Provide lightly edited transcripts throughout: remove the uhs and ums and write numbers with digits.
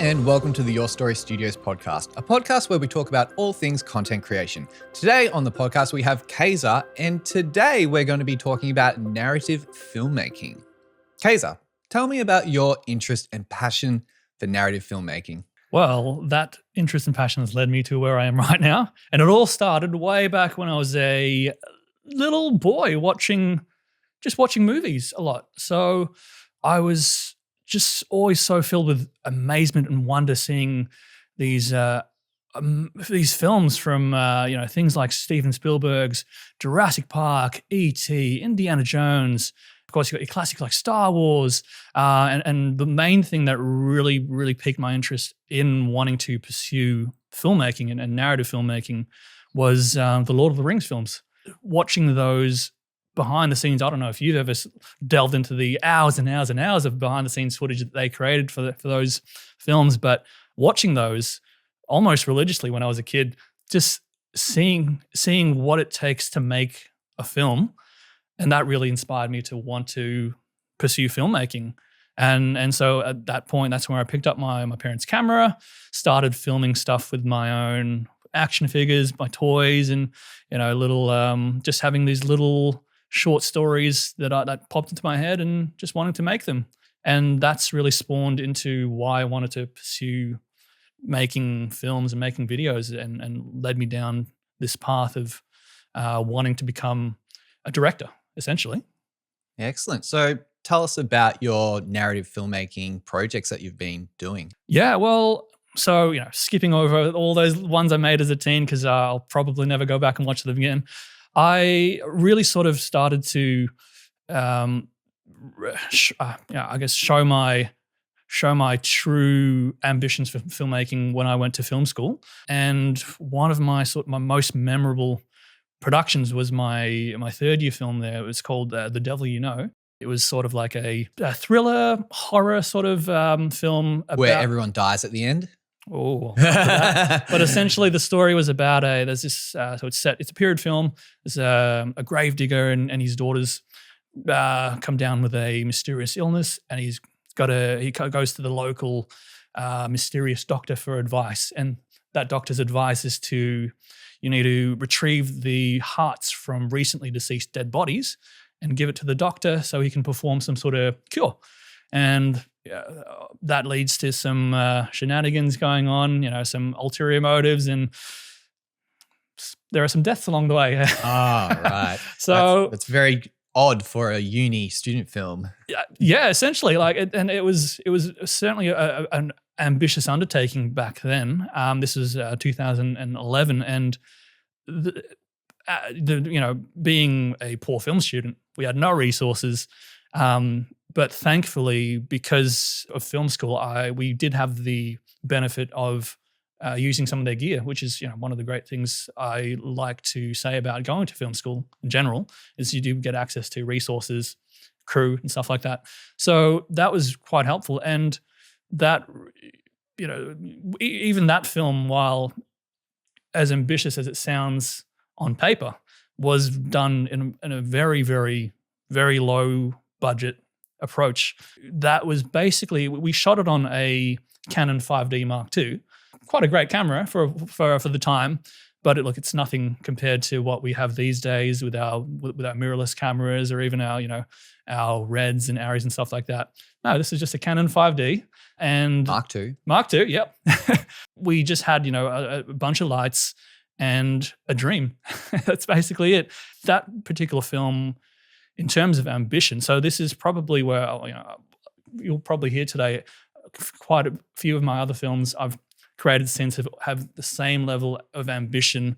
and welcome to the Your Story Studios podcast, a podcast where we talk about all things content creation. Today on the podcast, we have Kaiser, and today we're going to be talking about narrative filmmaking. Kaiser, tell me about your interest and passion for narrative filmmaking. Well, that interest and passion has led me to where I am right now. And it all started way back when I was a little boy watching movies a lot. So I was just always so filled with amazement and wonder seeing these films from things like Steven Spielberg's Jurassic Park, E.T., Indiana Jones. Of course, you got your classics like Star Wars, and the main thing that really piqued my interest in wanting to pursue filmmaking and narrative filmmaking was the Lord of the Rings films. Watching those behind the scenes, I don't know if you've ever delved into the hours and hours and hours of behind the scenes footage that they created for those films, but watching those almost religiously when I was a kid, just seeing what it takes to make a film, and that really inspired me to want to pursue filmmaking. And so at that point, that's where I picked up my parents' camera, started filming stuff with my own action figures, my toys, and just having these little short stories that popped into my head and just wanted to make them. And that's really spawned into why I wanted to pursue making films and making videos, and led me down this path of wanting to become a director, essentially. Excellent. So tell us about your narrative filmmaking projects that you've been doing. Yeah, well, so, skipping over all those ones I made as a teen because I'll probably never go back and watch them again. I really sort of started to, show my true ambitions for filmmaking when I went to film school. And one of my most memorable productions was my third year film there. It was called The Devil You Know. It was sort of like a thriller, horror sort of film. Where everyone dies at the end? Oh, but essentially the story was about it's a period film. There's a grave digger and his daughters come down with a mysterious illness, and he goes to the local mysterious doctor for advice. And that doctor's advice is you need to retrieve the hearts from recently deceased dead bodies and give it to the doctor so he can perform some sort of cure. And that leads to some shenanigans going on, some ulterior motives, and there are some deaths along the way. Right. So that's very odd for a uni student film. Yeah, essentially, it was certainly an ambitious undertaking back then. This was 2011, and being a poor film student, we had no resources. But thankfully, because of film school, we did have the benefit of using some of their gear, which is one of the great things I like to say about going to film school in general, is you do get access to resources, crew, and stuff like that. So that was quite helpful. And that, even that film, while as ambitious as it sounds on paper, was done in a very, very, very low budget approach. That was basically, we shot it on a Canon 5D Mark II, quite a great camera for the time, but it's nothing compared to what we have these days with our mirrorless cameras, or even our Reds and Arris and stuff like that. No, this is just a Canon 5D and Mark II. Mark II, yep. We just had a bunch of lights and a dream. That's basically it. That particular film, in terms of ambition, so this is probably where you'll probably hear today quite a few of my other films I've created since have the same level of ambition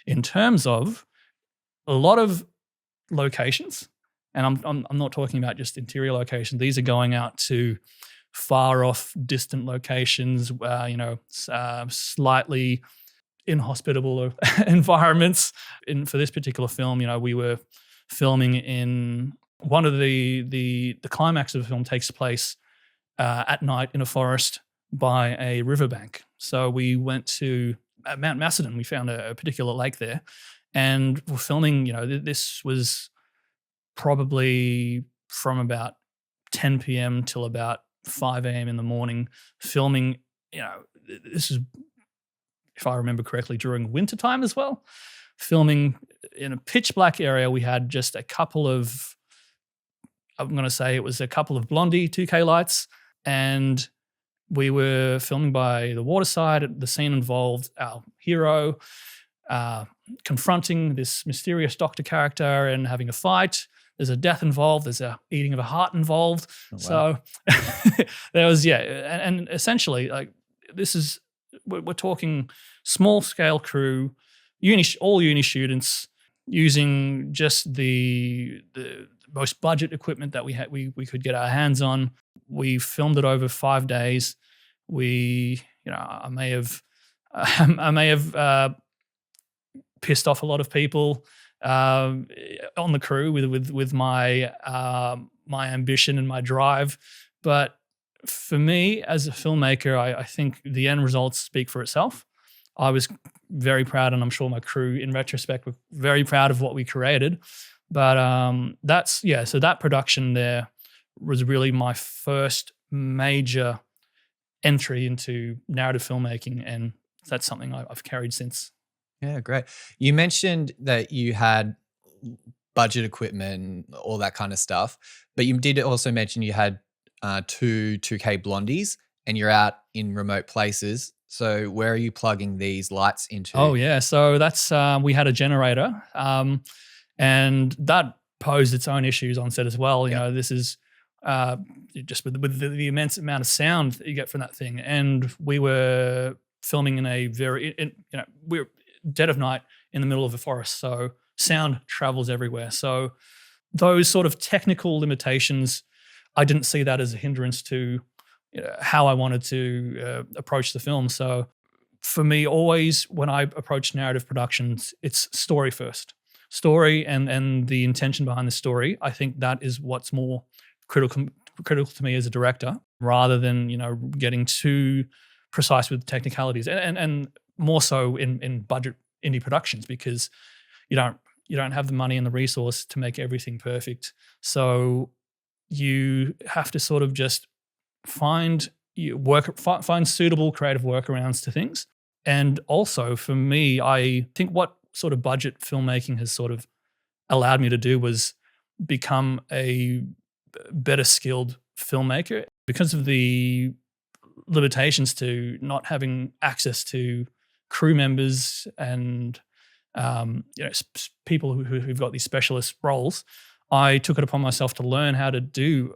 in terms of a lot of locations, and I'm not talking about just interior locations. These are going out to far off, distant locations, slightly inhospitable environments. For this particular film, we were filming in one of the climax of the film takes place at night in a forest by a riverbank. So we went to Mount Macedon. We found a particular lake there, and we're filming. This was probably from about 10 p.m. till about 5 a.m. in the morning, filming this is, if I remember correctly, during wintertime as well, filming in a pitch black area. We had just a couple of, I'm going to say it was a couple of Blondie 2K lights, and we were filming by the waterside. The scene involved our hero confronting this mysterious doctor character and having a fight. There's a death involved. There's a eating of a heart involved. Oh, wow. So there was, and essentially, like, this is, we're talking small scale crew, all uni students, using just the most budget equipment that we could get our hands on. We filmed it over 5 days. I may have pissed off a lot of people on the crew with my my ambition and my drive, but for me as a filmmaker, I think the end results speak for itself. I was very proud, and I'm sure my crew, in retrospect, were very proud of what we created. But so that production there was really my first major entry into narrative filmmaking, and that's something I've carried since. Yeah, great. You mentioned that you had budget equipment and all that kind of stuff, but you did also mention you had two 2K Blondies, and you're out in remote places. So where are you plugging these lights into? Oh yeah, so that's we had a generator, and that posed its own issues on set as well. You know, this is just with the immense amount of sound that you get from that thing, and we were filming in a we're dead of night in the middle of a forest, so sound travels everywhere. So those sort of technical limitations, I didn't see that as a hindrance to how I wanted to approach the film. So for me, always when I approach narrative productions, it's story first. Story and the intention behind the story. I think that is what's more critical to me as a director, rather than getting too precise with technicalities, and more so in budget indie productions, because you don't have the money and the resource to make everything perfect. So you have to sort of just find suitable creative workarounds to things. And also for me, I think what sort of budget filmmaking has sort of allowed me to do was become a better skilled filmmaker, because of the limitations to not having access to crew members and people who've got these specialist roles. I took it upon myself to learn how to do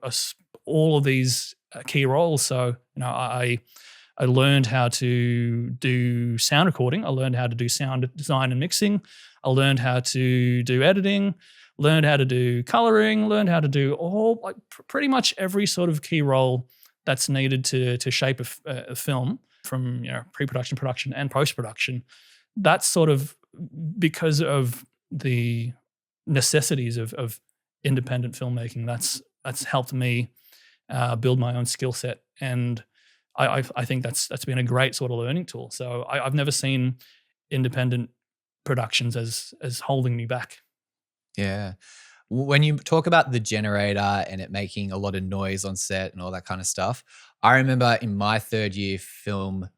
all of these key roles. So I learned how to do sound recording. I learned how to do sound design and mixing. I learned how to do editing. Learned how to do coloring. Learned how to do pretty much every sort of key role that's needed to shape a film, from pre-production, production, and post-production. That's sort of because of the necessities of independent filmmaking. That's helped me build my own skill set, and I think that's been a great sort of learning tool. So I've never seen independent productions as holding me back. Yeah. When you talk about the generator and it making a lot of noise on set and all that kind of stuff, I remember in my third year film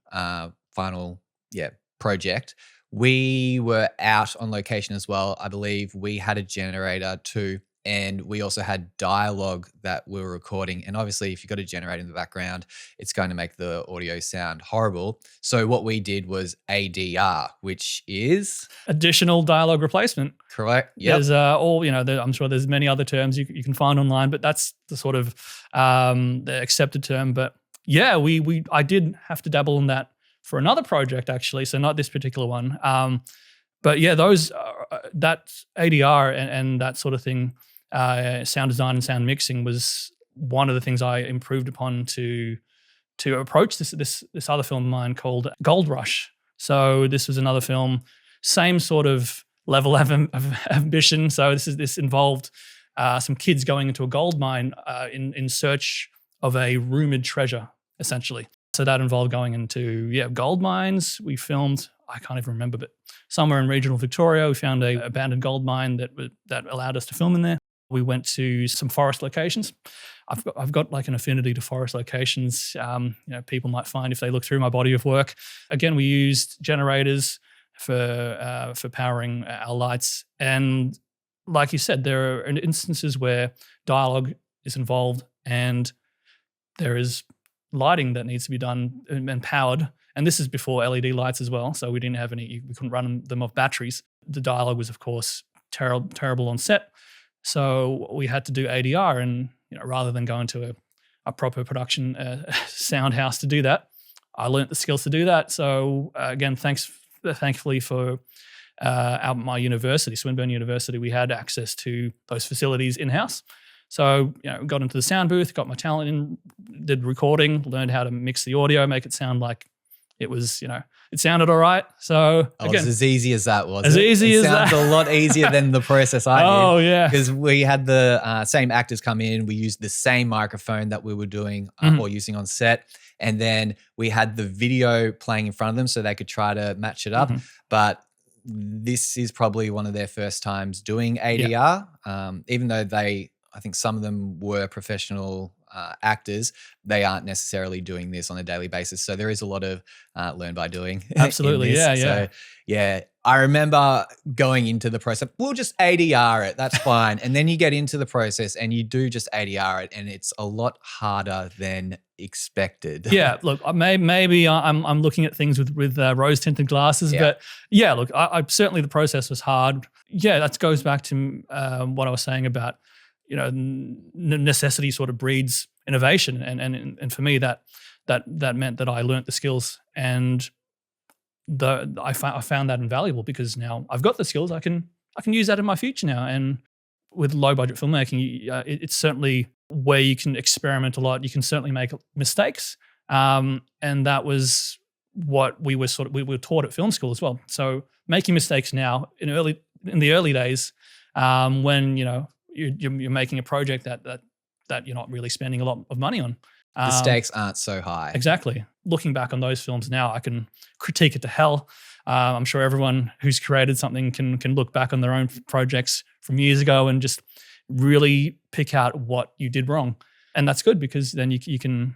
final project, we were out on location as well. I believe we had a generator too, and we also had dialogue that we were recording. And obviously, if you've got a generator in the background, it's going to make the audio sound horrible. So what we did was ADR, which is additional dialogue replacement. Correct. Yep. There's I'm sure there's many other terms you can find online, but that's the sort of the accepted term. But yeah, I did have to dabble in that for another project actually. So not this particular one. But yeah, those that ADR and that sort of thing, sound design and sound mixing was one of the things I improved upon to approach this other film of mine called Gold Rush. So this was another film, same sort of level of ambition. So this involved some kids going into a gold mine in search of a rumored treasure, essentially. So that involved going into gold mines. We filmed, I can't even remember, but somewhere in regional Victoria, we found a abandoned gold mine that allowed us to film in there. We went to some forest locations. I've got like an affinity to forest locations. People might find if they look through my body of work. Again, we used generators for powering our lights, and like you said, there are instances where dialogue is involved and there is lighting that needs to be done and powered. And this is before LED lights as well, so we didn't have any. We couldn't run them off batteries. The dialogue was, of course, terrible on set, so we had to do ADR. And rather than going to a proper production sound house to do that, I learnt the skills to do that. So again, thankfully for my university, Swinburne University, we had access to those facilities in-house. So, got into the sound booth, got my talent in, did recording, learned how to mix the audio, make it sound like it was, it sounded all right. So again, it's as easy as that was. It sounds a lot easier than the process I did. Oh, yeah. Because we had the same actors come in. We used the same microphone that we were doing or using on set. And then we had the video playing in front of them so they could try to match it up. But this is probably one of their first times doing ADR, even though I think some of them were professional actors, they aren't necessarily doing this on a daily basis. So there is a lot of learn by doing. Absolutely, yeah. So yeah, I remember going into the process, we'll just ADR it, that's fine. And then you get into the process and you do just ADR it, and it's a lot harder than expected. Yeah, look, maybe I'm looking at things with rose tinted glasses, but yeah, look, I certainly the process was hard. Yeah, that goes back to what I was saying about necessity sort of breeds innovation, and for me that meant that I learnt the skills, and I found that invaluable because now I've got the skills. I can use that in my future now. And with low budget filmmaking, it's certainly where you can experiment a lot. You can certainly make mistakes, and that was what we were taught at film school as well. So making mistakes now in the early days, when you're making a project that you're not really spending a lot of money on. The stakes aren't so high. Exactly. Looking back on those films now, I can critique it to hell. I'm sure everyone who's created something can look back on their own projects from years ago and just really pick out what you did wrong, and that's good because then you can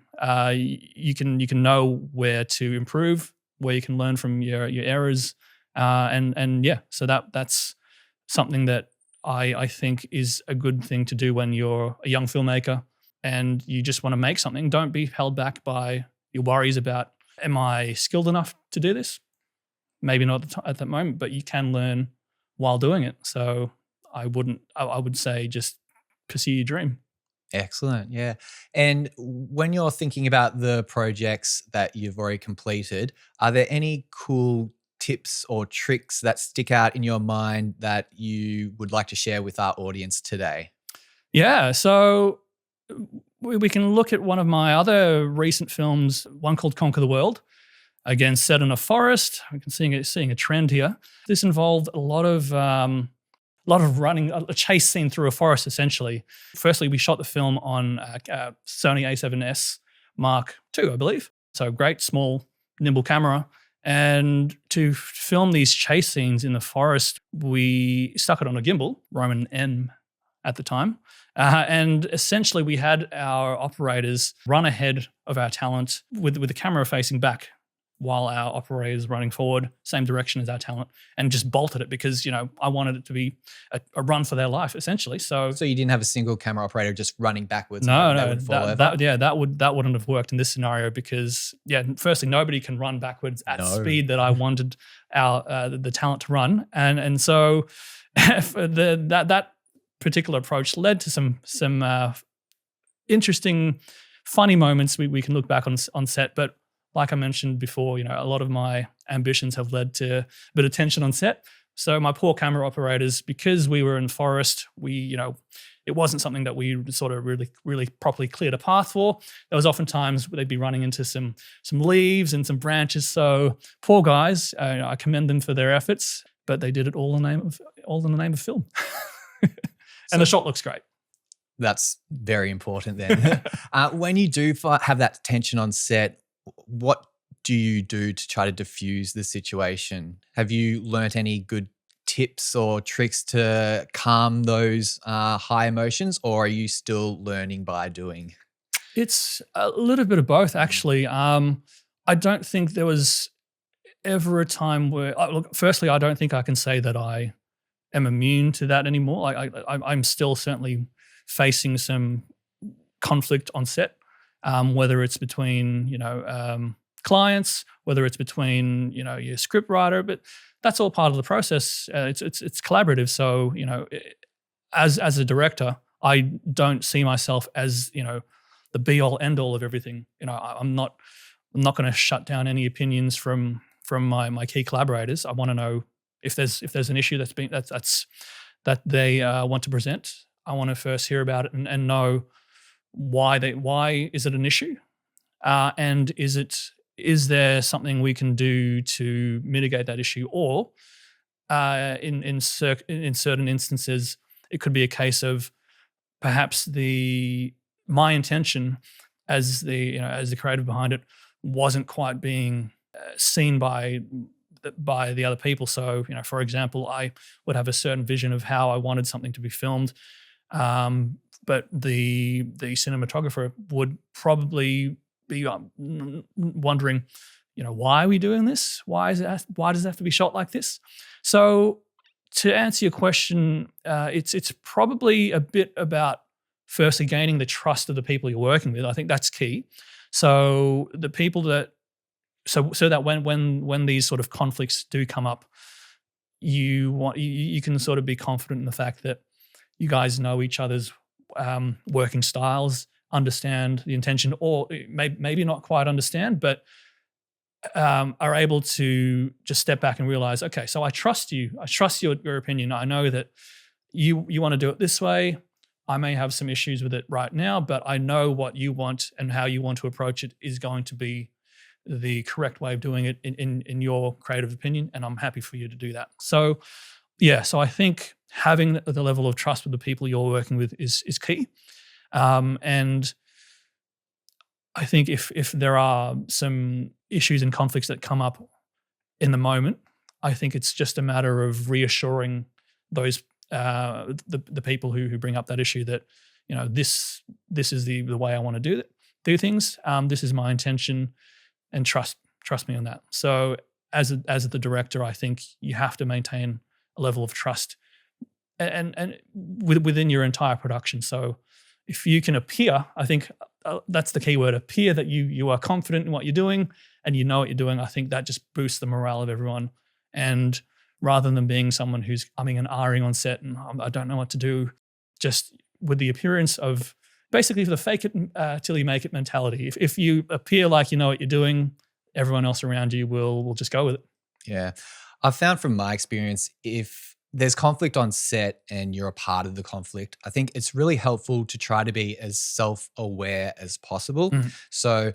know where to improve, where you can learn from your errors, and yeah. So that's something that I think is a good thing to do when you're a young filmmaker and you just want to make something. Don't be held back by your worries about, am I skilled enough to do this? Maybe not at that moment, but you can learn while doing it. So I would say just pursue your dream. Excellent. Yeah. And when you're thinking about the projects that you've already completed, are there any cool tips or tricks that stick out in your mind that you would like to share with our audience today? Yeah, so we can look at one of my other recent films, one called Conquer the World. Again, set in a forest. We can seeing a trend here. This involved a lot of running, a chase scene through a forest, essentially. Firstly, we shot the film on Sony A7S Mark II, I believe. So great, small, nimble camera. And to film these chase scenes in the forest, we stuck it on a gimbal, Roman M at the time. And essentially we had our operators run ahead of our talent with the camera facing back while our operators running forward, same direction as our talent, and just bolted it because, I wanted it to be a run for their life, essentially. So you didn't have a single camera operator just running backwards? No, that wouldn't have worked in this scenario because, firstly, nobody can run backwards at speed that I wanted the talent to run, and so that particular approach led to some interesting, funny moments we can look back on set, but. Like I mentioned before, a lot of my ambitions have led to a bit of tension on set. So my poor camera operators, because we were in forest, it wasn't something that we sort of really, really properly cleared a path for. There was often times where they'd be running into some leaves and some branches. So poor guys, I commend them for their efforts, but they did it all in the name of film. And the shot looks great. That's very important then. When you do have that tension on set, what do you do to try to diffuse the situation? Have you learnt any good tips or tricks to calm those high emotions, or are you still learning by doing? It's a little bit of both, actually. I don't think there was ever a time where, look, firstly, I don't think I can say that I am immune to that anymore. I'm still certainly facing some conflict on set, whether it's between clients, whether it's between your script writer, but that's all part of the process. It's collaborative. So as a director, I don't see myself as the be all end all of everything. I'm not going to shut down any opinions from my key collaborators. I want to know if there's an issue that they want to present. I want to first hear about it and know why is it an issue, and is there something we can do to mitigate that issue, or in certain instances it could be a case of perhaps my intention as the creative behind it wasn't quite being seen by the other people. So, for example, I would have a certain vision of how I wanted something to be filmed, but the cinematographer would probably be wondering, why are we doing this? Why does it have to be shot like this? So, to answer your question, it's probably a bit about firstly gaining the trust of the people you're working with. I think that's key. So the people that so that when these sort of conflicts do come up, you can sort of be confident in the fact that you guys know each other's working styles, understand the intention, or maybe not quite understand, but are able to just step back and realize, okay, so I trust you. I trust your opinion. I know that you want to do it this way. I may have some issues with it right now, but I know what you want and how you want to approach it is going to be the correct way of doing it in your creative opinion, and I'm happy for you to do that. So, so I think having the level of trust with the people you're working with is key. And I think if there are some issues and conflicts that come up in the moment, I think it's just a matter of reassuring those the people who bring up that issue that this is the way I want to do things. This is my intention, and trust me on that. So as the director, I think you have to maintain a level of trust and within your entire production. So if you can appear, I think that's the key word, appear that you are confident in what you're doing and you know what you're doing, I think that just boosts the morale of everyone. And rather than being someone who's umming and ahhing on set and I don't know what to do, just with the appearance of basically the fake it till you make it mentality. If you appear like you know what you're doing, everyone else around you will just go with it. Yeah. I've found from my experience, if there's conflict on set and you're a part of the conflict, I think it's really helpful to try to be as self-aware as possible. So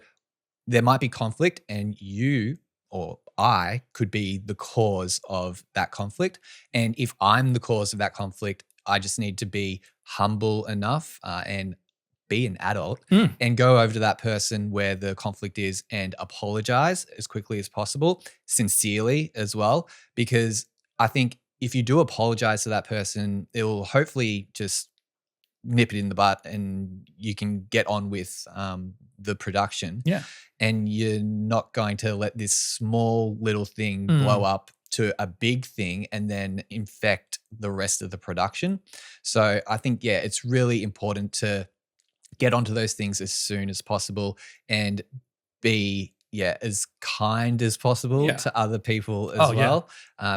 there might be conflict and you or I could be the cause of that conflict. And if I'm the cause of that conflict, I just need to be humble enough and be an adult and go over to that person where the conflict is and apologize as quickly as possible, sincerely as well. Because I think if you do apologize to that person, it will hopefully just nip it in the butt and you can get on with the production. Yeah. And you're not going to let this small little thing blow up to a big thing and then infect the rest of the production. So I think, it's really important to get onto those things as soon as possible and be as kind as possible to other people as well.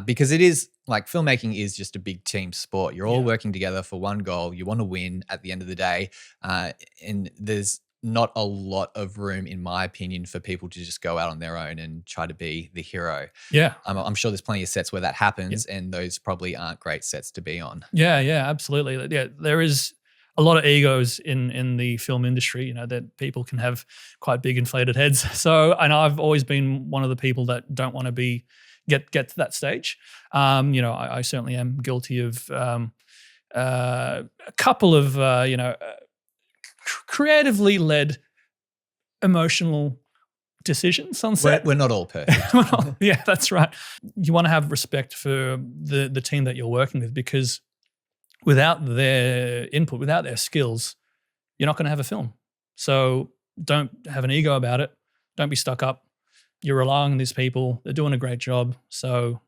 Because it is like filmmaking is just a big team sport. You're all working together for one goal. You want to win at the end of the day. And there's not a lot of room, in my opinion, for people to just go out on their own and try to be the hero. Yeah. I'm sure there's plenty of sets where that happens and those probably aren't great sets to be on. Yeah, absolutely. Yeah, there is a lot of egos in the film industry, that people can have quite big inflated heads. So, and I've always been one of the people that don't want to get to that stage. I certainly am guilty of a couple of creatively led emotional decisions on We're, set. we're not all perfect. Well, yeah, that's right. You want to have respect for the team that you're working with, because without their input, without their skills, you're not going to have a film. So don't have an ego about it. Don't be stuck up. You're relying on these people. They're doing a great job. So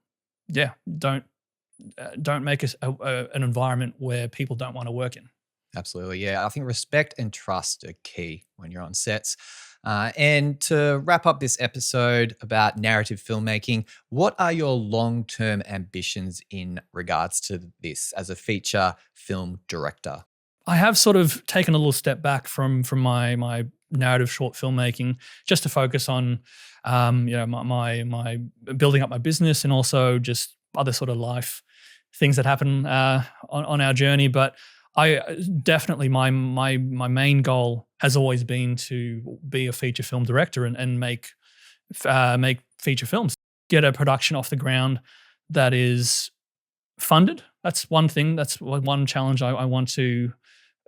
yeah, don't make an environment where people don't want to work in. Absolutely. Yeah. I think respect and trust are key when you're on sets. And to wrap up this episode about narrative filmmaking, what are your long-term ambitions in regards to this as a feature film director? I have sort of taken a little step back from my narrative short filmmaking, just to focus on my building up my business, and also just other sort of life things that happen on our journey. But I definitely, my main goal has always been to be a feature film director and make feature films, get a production off the ground that is funded. That's one thing. That's one challenge I want to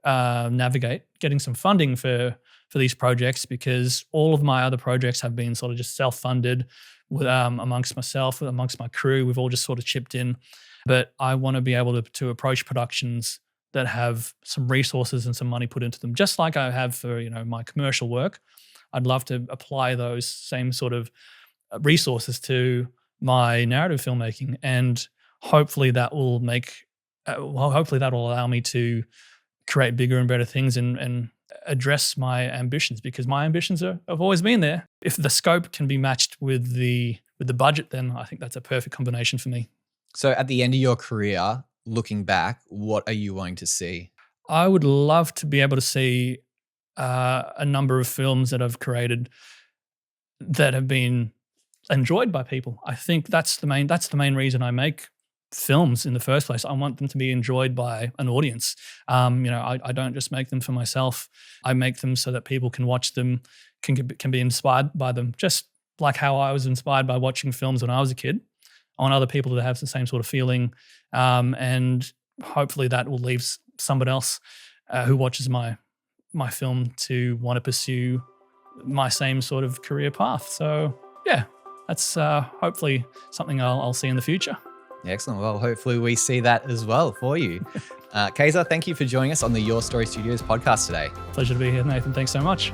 navigate, getting some funding for these projects, because all of my other projects have been sort of just self-funded with, amongst myself, amongst my crew. We've all just sort of chipped in. But I want to be able to approach productions that have some resources and some money put into them, just like I have for my commercial work. I'd love to apply those same sort of resources to my narrative filmmaking, and hopefully that will hopefully that will allow me to create bigger and better things and address my ambitions, because my ambitions have always been there. If the scope can be matched with the budget, then I think that's a perfect combination for me. So at the end of your career, looking back, what are you wanting to see? I would love to be able to see a number of films that I've created that have been enjoyed by people. I think that's the main reason I make films in the first place. I want them to be enjoyed by an audience. I don't just make them for myself. I make them so that people can watch them, can be inspired by them. Just like how I was inspired by watching films when I was a kid. I want other people to have the same sort of feeling, and hopefully that will leave somebody else who watches my film to want to pursue my same sort of career path. So yeah, that's hopefully something I'll see in the future. Excellent. Well, hopefully we see that as well for you. Kaiser, thank you for joining us on the Your Story Studios podcast today. Pleasure to be here, Nathan. Thanks so much.